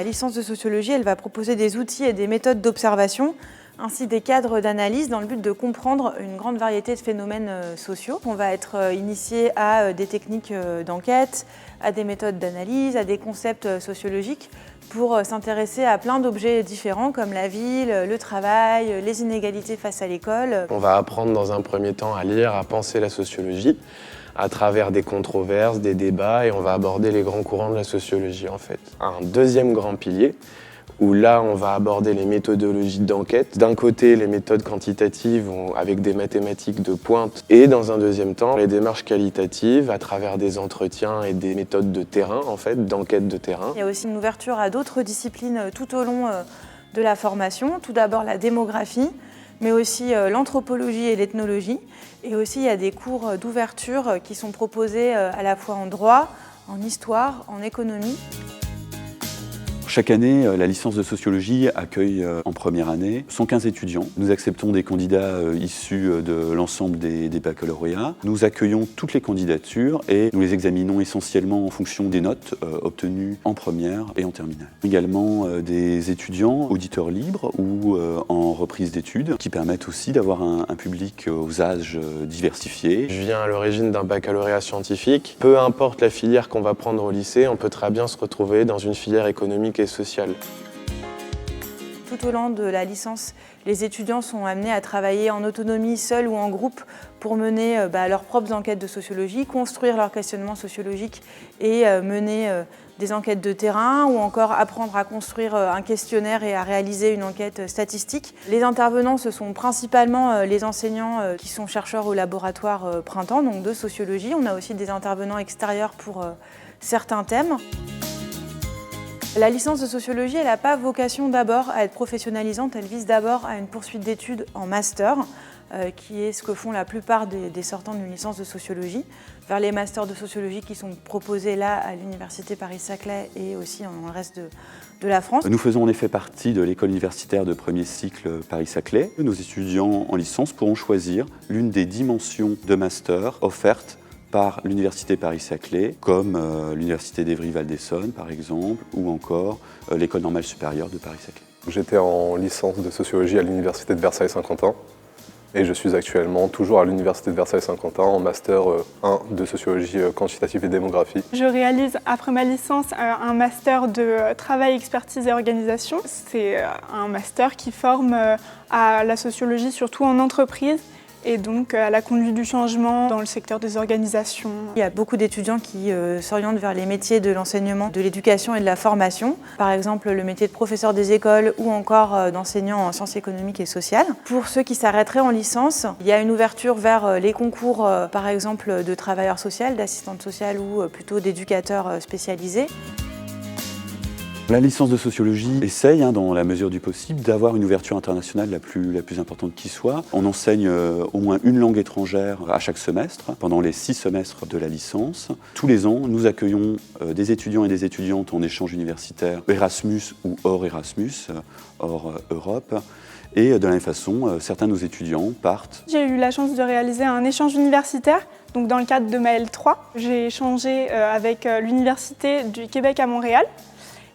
La licence de sociologie, elle va proposer des outils et des méthodes d'observation, ainsi des cadres d'analyse dans le but de comprendre une grande variété de phénomènes sociaux. On va être initié à des techniques d'enquête, à des méthodes d'analyse, à des concepts sociologiques pour s'intéresser à plein d'objets différents comme la ville, le travail, les inégalités face à l'école. On va apprendre dans un premier temps à lire, à penser la sociologie à travers des controverses, des débats, et on va aborder les grands courants de la sociologie en fait. Un deuxième grand pilier, où là on va aborder les méthodologies d'enquête. D'un côté les méthodes quantitatives avec des mathématiques de pointe, et dans un deuxième temps les démarches qualitatives à travers des entretiens et des méthodes de terrain en fait, d'enquête de terrain. Il y a aussi une ouverture à d'autres disciplines tout au long de la formation. Tout d'abord la démographie, mais aussi l'anthropologie et l'ethnologie. Et aussi il y a des cours d'ouverture qui sont proposés à la fois en droit, en histoire, en économie. Chaque année, la licence de sociologie accueille en première année 115 étudiants. Nous acceptons des candidats issus de l'ensemble des baccalauréats. Nous accueillons toutes les candidatures et nous les examinons essentiellement en fonction des notes obtenues en première et en terminale. Également des étudiants auditeurs libres ou en reprise d'études qui permettent aussi d'avoir un public aux âges diversifiés. Je viens à l'origine d'un baccalauréat scientifique. Peu importe la filière qu'on va prendre au lycée, on peut très bien se retrouver dans une filière économique et sociale. Tout au long de la licence, les étudiants sont amenés à travailler en autonomie, seuls ou en groupe, pour mener leurs propres enquêtes de sociologie, construire leur questionnement sociologique et mener des enquêtes de terrain, ou encore apprendre à construire un questionnaire et à réaliser une enquête statistique. Les intervenants, ce sont principalement les enseignants qui sont chercheurs au laboratoire Printemps, donc de sociologie. On a aussi des intervenants extérieurs pour certains thèmes. La licence de sociologie, elle n'a pas vocation d'abord à être professionnalisante, elle vise d'abord à une poursuite d'études en master, qui est ce que font la plupart des sortants d'une licence de sociologie, vers les masters de sociologie qui sont proposés là à l'Université Paris-Saclay et aussi dans le reste de la France. Nous faisons en effet partie de l'école universitaire de premier cycle Paris-Saclay. Nos étudiants en licence pourront choisir l'une des dimensions de master offertes par l'Université Paris-Saclay, comme l'Université d'Évry-Val d'Essonne par exemple, ou encore l'École normale supérieure de Paris-Saclay. J'étais en licence de sociologie à l'Université de Versailles-Saint-Quentin et je suis actuellement toujours à l'Université de Versailles-Saint-Quentin en master 1 de sociologie quantitative et démographie. Je réalise après ma licence un master de travail, expertise et organisation. C'est un master qui forme à la sociologie surtout en entreprise, et donc à la conduite du changement dans le secteur des organisations. Il y a beaucoup d'étudiants qui s'orientent vers les métiers de l'enseignement, de l'éducation et de la formation. Par exemple, le métier de professeur des écoles ou encore d'enseignant en sciences économiques et sociales. Pour ceux qui s'arrêteraient en licence, il y a une ouverture vers les concours, par exemple, de travailleur social, d'assistante sociale ou plutôt d'éducateur spécialisé. La licence de sociologie essaye, dans la mesure du possible, d'avoir une ouverture internationale la plus importante qui soit. On enseigne au moins une langue étrangère à chaque semestre, pendant les 6 semestres de la licence. Tous les ans, nous accueillons des étudiants et des étudiantes en échange universitaire Erasmus ou hors Erasmus, hors Europe. Et de la même façon, certains de nos étudiants partent. J'ai eu la chance de réaliser un échange universitaire, donc dans le cadre de ma L3. J'ai échangé avec l'Université du Québec à Montréal.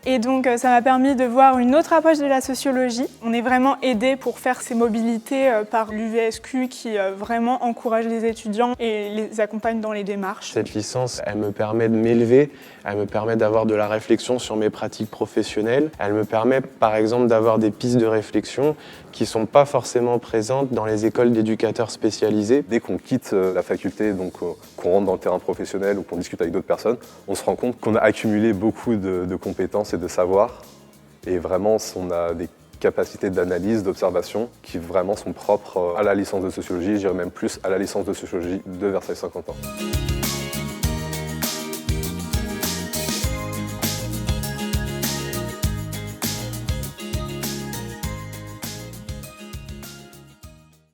Et donc ça m'a permis de voir une autre approche de la sociologie. On est vraiment aidé pour faire ces mobilités par l'UVSQ qui vraiment encourage les étudiants et les accompagne dans les démarches. Cette licence, elle me permet de m'élever, elle me permet d'avoir de la réflexion sur mes pratiques professionnelles. Elle me permet par exemple d'avoir des pistes de réflexion qui ne sont pas forcément présentes dans les écoles d'éducateurs spécialisés. Dès qu'on quitte la faculté, donc qu'on rentre dans le terrain professionnel ou qu'on discute avec d'autres personnes, on se rend compte qu'on a accumulé beaucoup de compétences et de savoir. Et vraiment, on a des capacités d'analyse, d'observation qui vraiment sont propres à la licence de sociologie, je dirais même plus à la licence de sociologie de Versailles-Saint-Quentin.